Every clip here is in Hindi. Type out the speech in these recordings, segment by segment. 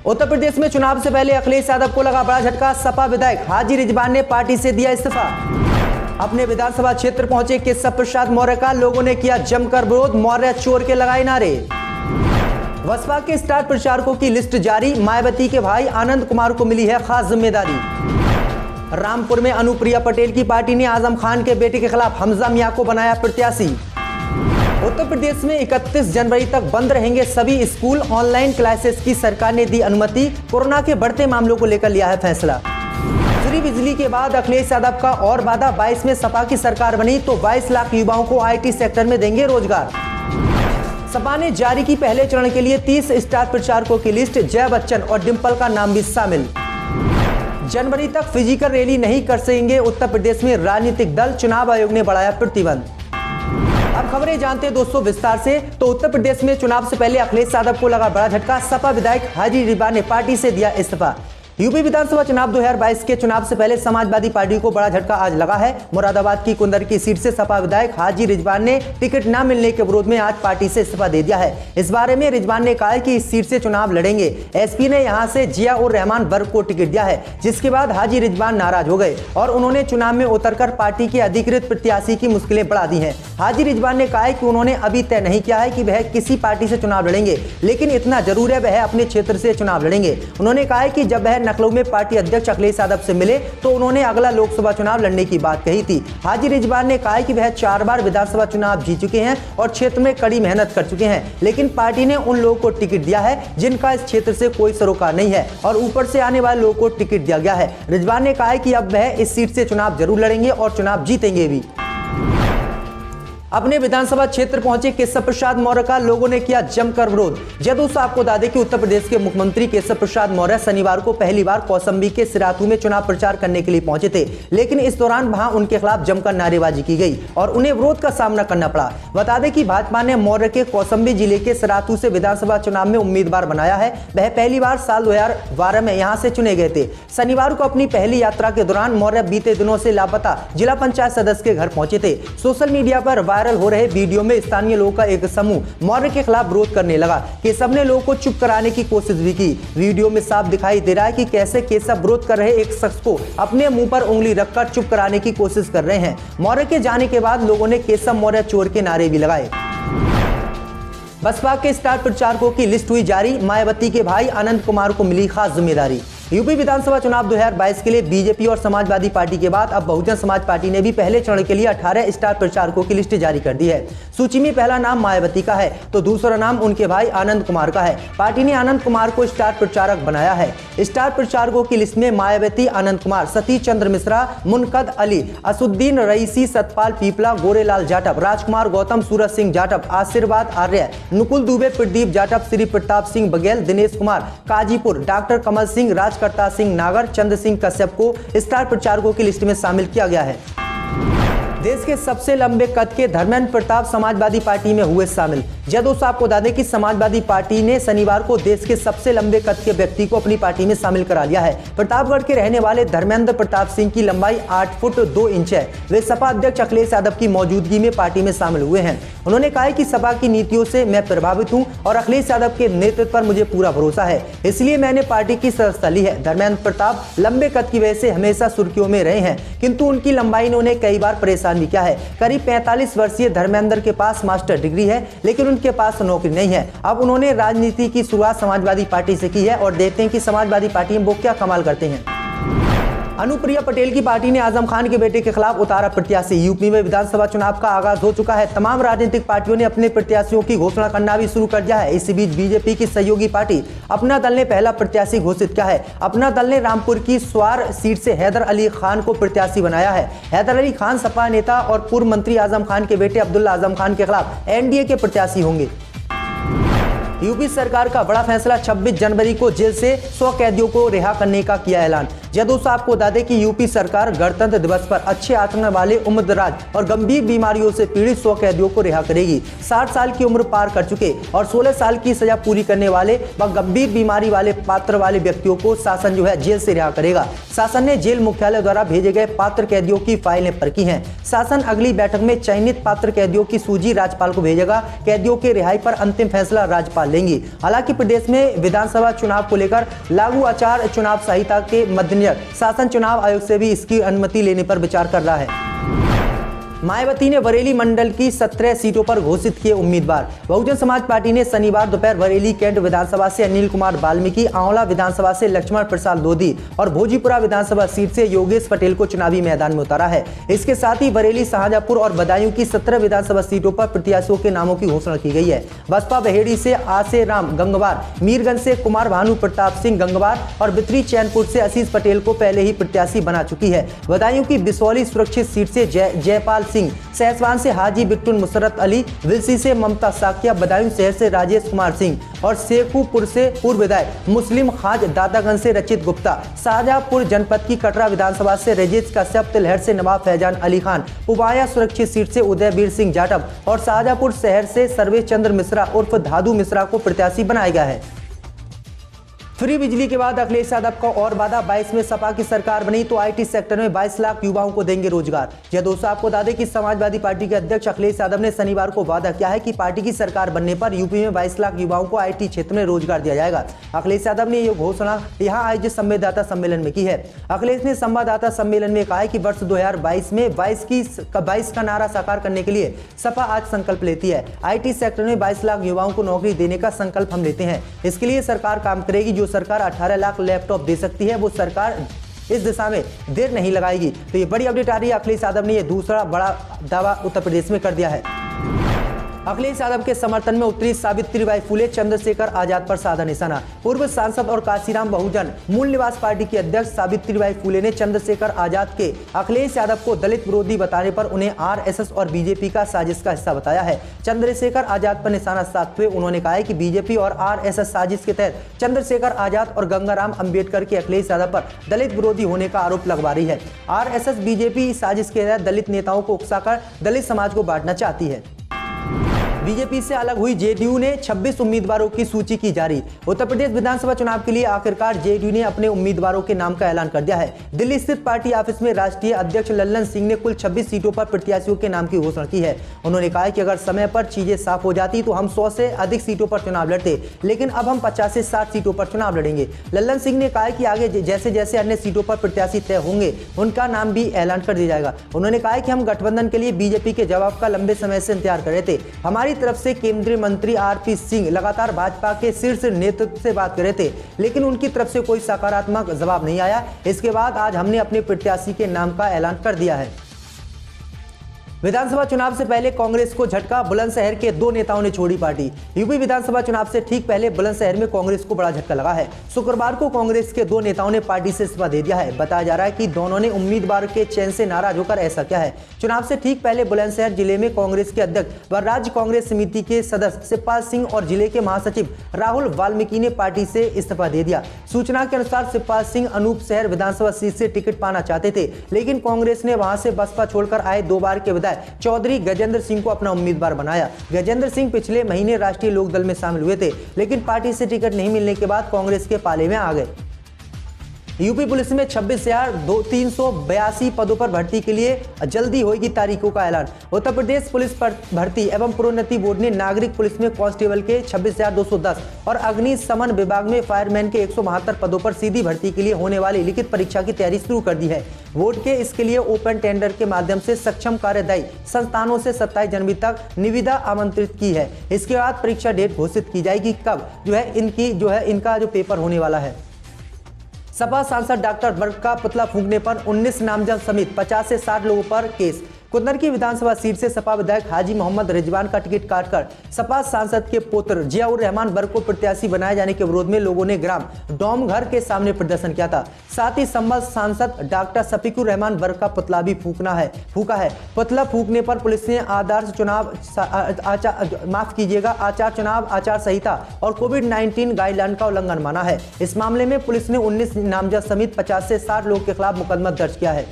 उत्तर प्रदेश में चुनाव से पहले अखिलेश यादव को लगा बड़ा झटका। सपा विधायक हाजी रिजवान ने पार्टी से दिया इस्तीफा। अपने विधानसभा क्षेत्र पहुंचे केशव प्रसाद मौर्य का लोगों ने किया जमकर विरोध। मौर्य चोर के लगाए नारे। बसपा के स्टार प्रचारकों की लिस्ट जारी। मायावती के भाई आनंद कुमार को मिली है खास जिम्मेदारी। रामपुर में अनुप्रिया पटेल की पार्टी ने आजम खान के बेटे के खिलाफ हमजा मियां को बनाया प्रत्याशी। उत्तर प्रदेश में 31 जनवरी तक बंद रहेंगे सभी स्कूल। ऑनलाइन क्लासेस की सरकार ने दी अनुमति। कोरोना के बढ़ते मामलों को लेकर लिया है फैसला। फ्री बिजली के बाद अखिलेश यादव का और वादा। 22 में सपा की सरकार बनी तो 22 लाख युवाओं को आईटी सेक्टर में देंगे रोजगार। सपा ने जारी की पहले चरण के लिए 30 स्टार प्रचारकों की लिस्ट। जय बच्चन और डिंपल का नाम भी शामिल। जनवरी तक फिजिकल रैली नहीं कर सकेंगे उत्तर प्रदेश में राजनीतिक दल। चुनाव आयोग ने बढ़ाया प्रतिबंध। अब खबरें जानते हैं दोस्तों विस्तार से। तो उत्तर प्रदेश में चुनाव से पहले अखिलेश यादव को लगा बड़ा झटका। सपा विधायक हाजी रिजवान ने पार्टी से दिया इस्तीफा। यूपी विधानसभा चुनाव 2022 के चुनाव से पहले समाजवादी पार्टी को बड़ा झटका आज लगा है। मुरादाबाद की कुंदर की सीट से सपा विधायक हाजी रिजवान ने टिकट न मिलने के विरोध में आज पार्टी से इस्तीफा दे दिया है। इस बारे में रिजवान ने कहा कि इस सीट से चुनाव लड़ेंगे। एसपी ने यहां से जिया उर रहमान वर्ग को टिकट दिया है, जिसके बाद हाजी रिजवान नाराज हो गए और उन्होंने चुनाव में उतरकर पार्टी के अधिकृत प्रत्याशी की मुश्किलें बढ़ा दी हैं। हाजी रिजवान ने कहा है कि उन्होंने अभी तय नहीं किया है कि वह किसी पार्टी से चुनाव लड़ेंगे, लेकिन इतना जरूर है वह अपने क्षेत्र से चुनाव लड़ेंगे। उन्होंने कहा है कि जब वह लखनऊ में पार्टी अध्यक्ष अखिलेश यादव से मिले तो उन्होंने अगला लोकसभा चुनाव लड़ने की बात कही थी। हाजी रिजवान ने कहा है कि वह 4 बार विधानसभा चुनाव जीत चुके हैं और क्षेत्र में कड़ी मेहनत कर चुके हैं, लेकिन पार्टी ने उन लोगों को टिकट दिया है जिनका इस क्षेत्र से कोई सरोकार नहीं है और ऊपर से आने वाले लोगों को टिकट दिया गया है। रिजवान ने कहा है कि अब वह इस सीट से चुनाव जरूर लड़ेंगे और चुनाव जीतेंगे भी। अपने विधानसभा क्षेत्र पहुंचे केशव प्रसाद मौर्य का लोगों ने किया जमकर विरोध। जदों आपको बता दें कि उत्तर प्रदेश के मुख्यमंत्री केशव प्रसाद मौर्य शनिवार को पहली बार कौशाम्बी के सिराथू में चुनाव प्रचार करने के लिए पहुंचे थे, लेकिन इस दौरान वहां उनके खिलाफ जमकर नारेबाजी की गई और उन्हें विरोध का सामना करना पड़ा। बता दें कि भाजपा ने मौर्य के कौशाम्बी जिले के सिराथू से विधानसभा चुनाव में उम्मीदवार बनाया है। वह पहली बार साल 2012 में यहाँ से चुने गए थे। शनिवार को अपनी पहली यात्रा के दौरान मौर्य बीते दिनों से लापता जिला पंचायत सदस्य के घर पहुंचे थे। सोशल मीडिया पर वायरल हो रहे वीडियो में स्थानीय लोगों का एक समूह मौर्य के खिलाफ विरोध करने लगा। केशव ने लोगों को चुप कराने की कोशिश भी की। वीडियो में साफ दिखाई दे रहा है कि कैसे केशव विरोध कर रहे एक शख्स को अपने मुंह पर उंगली रखकर चुप कराने की कोशिश कर रहे हैं। मौर्य के जाने के बाद लोगों ने केशव मौर्य चोर के नारे भी लगाए। बसपा के स्टार प्रचारकों की लिस्ट हुई जारी। मायावती के भाई आनंद कुमार को मिली खास जिम्मेदारी। यूपी विधानसभा चुनाव 2022 के लिए बीजेपी और समाजवादी पार्टी के बाद अब बहुजन समाज पार्टी ने भी पहले चरण के लिए 18 स्टार प्रचारकों की लिस्ट जारी कर दी है। सूची में पहला नाम मायावती का है तो दूसरा नाम उनके भाई आनंद कुमार का है। पार्टी ने आनंद कुमार को स्टार प्रचारक बनाया है। स्टार प्रचारकों की लिस्ट में मायावती, आनंद कुमार, सतीश चंद्र मिश्रा, मुनकद अली, असुद्दीन रईसी, सतपाल पीपला, गोरेलाल जाटव, राजकुमार गौतम, सूरज सिंह जाटव, आशीर्वाद आर्य, नुकुल दुबे, प्रदीप जाटव, श्री प्रताप सिंह बघेल, दिनेश कुमार काजीपुर, डॉक्टर कमल सिंह, राजकर्ता सिंह नागर, चंद्र सिंह कश्यप को स्टार प्रचारकों की लिस्ट में शामिल किया गया है। देश के सबसे लंबे कद के धर्मेंद्र प्रताप समाजवादी पार्टी में हुए शामिल। दोस्तों आपको बता दें कि समाजवादी पार्टी ने शनिवार को देश के सबसे लंबे कद के व्यक्ति को अपनी पार्टी में शामिल करा लिया है। प्रतापगढ़ के रहने वाले धर्मेंद्र प्रताप सिंह की लंबाई 8 फुट 2 इंच है। वे सपा अध्यक्ष अखिलेश यादव की मौजूदगी में पार्टी में शामिल हुए हैं। उन्होंने कहा कि सपा की नीतियों से मैं प्रभावित हूं और अखिलेश यादव के नेतृत्व पर मुझे पूरा भरोसा है, इसलिए मैंने पार्टी की सदस्यता ली है। धर्मेंद्र प्रताप लंबे कद की वजह से हमेशा सुर्खियों में रहे हैं, किंतु उनकी लंबाई ने उन्हें कई बार परेशान भी किया है। करीब 45 वर्षीय धर्मेंद्र के पास मास्टर डिग्री है, लेकिन उनके पास नौकरी नहीं है। अब उन्होंने राजनीति की शुरुआत समाजवादी पार्टी से की है और देखते हैं कि समाजवादी पार्टी में वो क्या कमाल करते हैं। अनुप्रिया पटेल की पार्टी ने आजम खान के बेटे के खिलाफ उतारा प्रत्याशी। यूपी में विधानसभा चुनाव का आगाज हो चुका है। तमाम राजनीतिक पार्टियों ने अपने प्रत्याशियों की घोषणा करना भी शुरू कर दिया है। इसी बीच बीजेपी की सहयोगी पार्टी अपना दल ने पहला प्रत्याशी घोषित किया है। अपना दल ने रामपुर की स्वार सीट से हैदर अली खान को प्रत्याशी बनाया है। हैदर अली खान सपा नेता और पूर्व मंत्री आजम खान के बेटे अब्दुल्ला आजम खान के खिलाफ एनडीए के प्रत्याशी होंगे। यूपी सरकार का बड़ा फैसला। 26 जनवरी को जेल से 100 कैदियों को रिहा करने का किया ऐलान। जदोसा आपको बता दें कि यूपी सरकार गणतंत्र दिवस पर अच्छे आचरण वाले उम्रदराज और गंभीर बीमारियों से पीड़ित 100 कैदियों को रिहा करेगी। 60 साल की उम्र पार कर चुके और 16 साल की सजा पूरी करने वाले व गंभीर बीमारी वाले पात्र वाले व्यक्तियों को शासन जेल से रिहा करेगा। शासन ने जेल मुख्यालय द्वारा भेजे गए पात्र कैदियों की फाइलें परखी हैं। शासन अगली बैठक में चयनित पात्र कैदियों की सूची राज्यपाल को भेजेगा। कैदियों के रिहाई पर अंतिम फैसला राज्यपाल लेंगी। हालांकि प्रदेश में विधानसभा चुनाव को लेकर लागू आचार चुनाव संहिता के मद्देनजर शासन चुनाव आयोग से भी इसकी अनुमति लेने पर विचार कर रहा है। मायावती ने बरेली मंडल की 17 सीटों पर घोषित किए उम्मीदवार। बहुजन समाज पार्टी ने शनिवार दोपहर बरेली कैंट विधानसभा से अनिल कुमार वाल्मीकि, आंवला विधानसभा से लक्ष्मण प्रसाद लोधी और भोजीपुरा विधानसभा सीट से योगेश पटेल को चुनावी मैदान में उतारा है। इसके साथ ही बरेली, शाहजहांपुर और बदायूं की 17 विधानसभा सीटों पर प्रत्याशियों के नामों की घोषणा की गई है। बसपा बहेड़ी से आसे राम गंगवार, मीरगंज से कुमार भानु प्रताप सिंह गंगवार और बितरी चैनपुर से आशीष पटेल को पहले ही प्रत्याशी बना चुकी है। बदायूं की बिसौली सुरक्षित सीट से जयपाल सिंह, सहसवान से हाजी बिट्टुन मुसरत अली, विलसी से ममता साकिया, बदायूं शहर से राजेश कुमार सिंह और शेखुपुर से पूर्व विधायक मुस्लिम खाज, दातागंज से रचित गुप्ता, शाहजहांपुर जनपद की कटरा विधानसभा से रजीज कश्यप, तिलहर से नवाब फैजान अली खान, पुबाया सुरक्षित सीट से उदयवीर सिंह जाटव और शाहजहांपुर शहर से सर्वेश चंद्र मिश्रा उर्फ धादू मिश्रा को प्रत्याशी बनाया गया है। फ्री बिजली के बाद अखिलेश यादव का और वादा, 22 में सपा की सरकार बनी तो आईटी सेक्टर में 22 लाख युवाओं को देंगे रोजगार। दोस्तों आपको बता दें कि समाजवादी पार्टी के अध्यक्ष अखिलेश यादव ने शनिवार को वादा किया है कि पार्टी की सरकार बनने पर यूपी में 22 लाख युवाओं को आईटी क्षेत्र में रोजगार दिया जाएगा। अखिलेश यादव ने यह घोषणा यहां आयोजित संवाददाता सम्मेलन में की है। अखिलेश ने संवाददाता सम्मेलन में कहा है कि वर्ष 2022 में 22 का नारा साकार करने के लिए सपा आज संकल्प लेती है। आईटी सेक्टर में 22 लाख युवाओं को नौकरी देने का संकल्प हम लेते हैं। इसके लिए सरकार काम करेगी। जो सरकार 18 लाख लैपटॉप दे सकती है वो सरकार इस दिशा में देर नहीं लगाएगी। तो ये बड़ी अपडेट आ रही है। अखिलेश यादव ने ये दूसरा बड़ा दावा उत्तर प्रदेश में कर दिया है। अखिलेश यादव के समर्थन में उतरी सावित्रीबाई फुले, चंद्रशेखर आजाद पर साधा निशाना। पूर्व सांसद और काशीराम बहुजन मूल निवास पार्टी की अध्यक्ष सावित्रीबाई फुले ने चंद्रशेखर आजाद के अखिलेश यादव को दलित विरोधी बताने पर उन्हें आरएसएस और बीजेपी का साजिश का हिस्सा बताया है। चंद्रशेखर आजाद पर निशाना साधते हुए उन्होंने कहा है कि बीजेपी और आरएसएस साजिश के तहत चंद्रशेखर आजाद और गंगाराम अंबेडकर के अखिलेश यादव पर दलित विरोधी होने का आरोप लगवा रही है। आरएसएस बीजेपी इस साजिश के तहत दलित नेताओं को उकसाकर दलित समाज को बांटना चाहती है। बीजेपी से अलग हुई जेडीयू ने 26 उम्मीदवारों की सूची की जारी। उत्तर प्रदेश विधानसभा चुनाव के लिए आखिरकार जेडीयू ने अपने उम्मीदवारों के नाम का ऐलान कर दिया है। दिल्ली स्थित पार्टी ऑफिस में राष्ट्रीय अध्यक्ष लल्लन सिंह ने कुल 26 सीटों पर प्रत्याशियों के नाम की घोषणा की है। उन्होंने कहा कि अगर समय पर चीजें साफ हो जाती तो हम 100 से अधिक सीटों पर चुनाव लड़ते, लेकिन अब हम 50 से 60 सीटों पर चुनाव लड़ेंगे। लल्लन सिंह ने कहा कि आगे जैसे जैसे अन्य सीटों पर प्रत्याशी तय होंगे उनका नाम भी ऐलान कर दिया जाएगा। उन्होंने कहा कि हम गठबंधन के लिए बीजेपी के जवाब का लंबे समय से इंतजार कर रहे थे। हमारी तरफ से केंद्रीय मंत्री आरपी सिंह लगातार भाजपा के शीर्ष नेतृत्व से बात कर रहे थे, लेकिन उनकी तरफ से कोई सकारात्मक जवाब नहीं आया। इसके बाद आज हमने अपने प्रत्याशी के नाम का ऐलान कर दिया है। विधानसभा चुनाव से पहले कांग्रेस को झटका, बुलंदशहर के 2 नेताओं ने छोड़ी पार्टी। यूपी विधानसभा चुनाव से ठीक पहले बुलंदशहर में कांग्रेस को बड़ा झटका लगा है। शुक्रवार को कांग्रेस के 2 नेताओं ने पार्टी से इस्तीफा दे दिया है। बताया जा रहा है कि दोनों ने उम्मीदवार के चयन से नाराज होकर ऐसा किया है। चुनाव से ठीक पहले बुलंदशहर जिले में कांग्रेस के अध्यक्ष व राज्य कांग्रेस समिति के सदस्य शिवपाल सिंह और जिले के महासचिव राहुल वाल्मीकि ने पार्टी से इस्तीफा दे दिया। सूचना के अनुसार शिवपाल सिंह अनूप शहर विधानसभा सीट से टिकट पाना चाहते थे, लेकिन कांग्रेस ने वहां से बसपा छोड़कर आए 2 बार के विधायक चौधरी गजेंद्र सिंह को अपना उम्मीदवार बनाया। गजेंद्र सिंह पिछले महीने राष्ट्रीय लोकदल में शामिल हुए थे, लेकिन पार्टी से टिकट नहीं मिलने के बाद कांग्रेस के पाले में आ गए। यूपी पुलिस में 26,382 पदों पर भर्ती के लिए जल्दी होगी तारीखों का ऐलान। उत्तर प्रदेश पुलिस भर्ती एवं प्रोन्नति बोर्ड ने नागरिक पुलिस में कांस्टेबल के 26,210 और अग्निशमन विभाग में फायरमैन के 172 पदों पर सीधी भर्ती के लिए होने वाली लिखित परीक्षा की तैयारी शुरू कर दी है। बोर्ड के इसके लिए ओपन टेंडर के माध्यम से सक्षम कार्यदायी संस्थानों से 27 जनवरी तक निविदा आमंत्रित की है। इसके बाद परीक्षा डेट घोषित की जाएगी कब इनका जो पेपर होने वाला है। सपा सांसद डॉक्टर वर्ग का पुतला फूंकने पर 19 नामजद समेत 50 से 60 लोगों पर केस। कुंदर की विधानसभा सीट से सपा विधायक हाजी मोहम्मद रिजवान का टिकट काटकर सपा सांसद के पुत्र जियाउर रहमान बर्क को प्रत्याशी बनाए जाने के विरोध में लोगों ने ग्राम डोमघर के सामने प्रदर्शन किया था। साथ ही संबद्ध सांसद डॉक्टर शफीकुर रहमान बर्क का पुतला भी फूका है। पुतला फूकने पर पुलिस ने आचार चुनाव आचार संहिता और कोविड-19 गाइडलाइन का उल्लंघन माना है। इस मामले में पुलिस ने 19 नामजद समेत 50 से 60 लोगों के खिलाफ मुकदमा दर्ज किया है।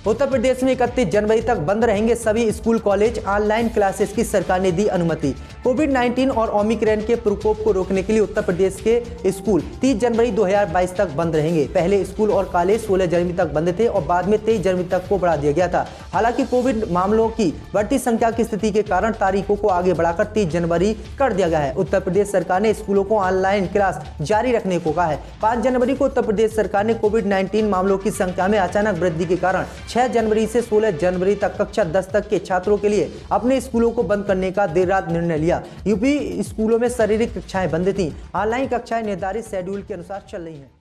उत्तर प्रदेश में 31 जनवरी तक बंद रहेंगे सभी स्कूल कॉलेज, ऑनलाइन क्लासेस की सरकार ने दी अनुमति। कोविड-19 और ओमिक्रॉन के प्रकोप को रोकने के लिए उत्तर प्रदेश के स्कूल 30 जनवरी 2022 तक बंद रहेंगे। पहले स्कूल और कॉलेज 16 जनवरी तक बंद थे और बाद में 23 जनवरी तक को बढ़ा दिया गया था। हालांकि कोविड मामलों की बढ़ती संख्या की स्थिति के कारण तारीखों को आगे बढ़ाकर 30 जनवरी कर दिया गया है। उत्तर प्रदेश सरकार ने स्कूलों को ऑनलाइन क्लास जारी रखने को कहा है। 5 जनवरी को उत्तर प्रदेश सरकार ने कोविड-19 मामलों की संख्या में अचानक वृद्धि के कारण 6 जनवरी से 16 जनवरी तक कक्षा 10 तक के छात्रों के लिए अपने स्कूलों को बंद करने का देर रात निर्णय लिया। यूपी स्कूलों में शारीरिक कक्षाएं बंद थीं। ऑनलाइन कक्षाएं निर्धारित शेड्यूल के अनुसार चल रही हैं।